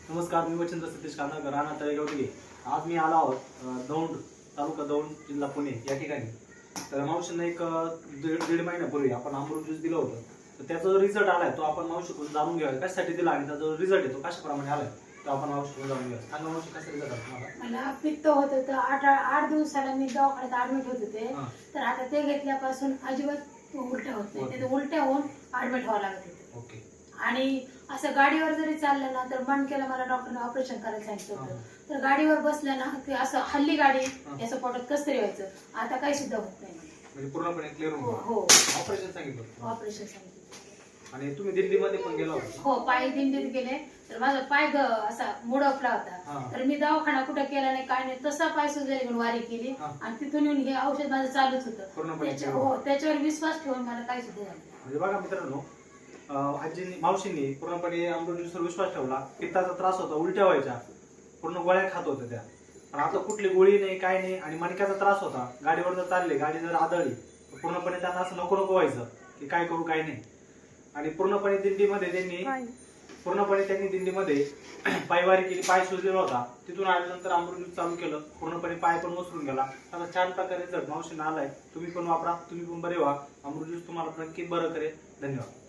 नमस्कार, मी वचंद्र सतीश कानाळकर, राहणार तळेगाव दिघे. आज मी आलो आहोत दौंड तालुका दौंड जिल्हा पुणे या ठिकाणी. तर मावशींना एक दीड महिन्यापूर्वी आपण अमृत ज्यूस दिलं होतं. तर त्याचा जो रिझल्ट आलाय तो आपण मावशीकडून जाणून घेऊया. कशासाठी दिला आणि त्याचा जो रिझल्ट आहे तो कशाप्रमाणे आलाय तो आपण मावशीकडून जाणून घेऊया. सांगा मावशी, कसा रिझल्ट आला तुम्हाला? मला पित्त होत होतं. आठ दिवसाला मी दवाखान्यात ऍडमिट होत होते. तर आता ते घेतल्यापासून अजिबात उलट्या होत नाही. ते उलट्या होऊन ऍडमिट व्हावं लागत होते. ओके. आणि असं गाडीवर जरी चाललं ना तर मणक्याला मला डॉक्टरने ऑपरेशन करायला सांगितलं होतं. तर गाडीवर बसलं ना की असं हल्ली गाडी याचं पोटात कसं तरी व्हायचं. आता काही सुद्धा होत नाही. म्हणजे पूर्णपणे क्लिअर होऊन हो, ऑपरेशन सांगितलं. ऑपरेशन सांगितलं. आणि तुम्ही दिल्लीमध्ये पण गेला होता? हो, पायी दिंडीत गेले. तर माझा पाय असा मुडपला होता. तर मी दवाखाना कुठं केला नाही, काय नाही, तसा पाय सुजला घेऊन वारी केली आणि तिथून येऊन हे औषध माझं चालूच होतं. हो, त्याच्यावर विश्वास ठेवून मला काही सुद्धा झालं. म्हणजे बघा मित्रांनो, आजींनी मावशींनी पूर्णपणे अमृत ज्यूसवर विश्वास ठेवला. पित्ताचा त्रास होता, उलट्या व्हायच्या, पूर्ण गोळ्या खात होत्या त्या. पण आता कुठली गोळी नाही, काय नाही. आणि मणक्याचा त्रास होता, गाडीवर जर चालले, गाडी जर आदळली तर पूर्णपणे त्यांना असं नको नको व्हायचं की काय करू काय नाही. आणि पूर्णपणे दिंडीमध्ये दिंडीमध्ये पायवारी केली. पाय सुजलेला होता, तिथून आल्यानंतर अमृत ज्यूस चालू केलं. पूर्णपणे पाय पण वसरून गेला. आता छान प्रकारे रिझल्ट मावशींना आलाय. तुम्ही पण वापरा, तुम्ही पण बरे व्हा. अमृत ज्यूस तुम्हाला नक्की बरं करेल. धन्यवाद.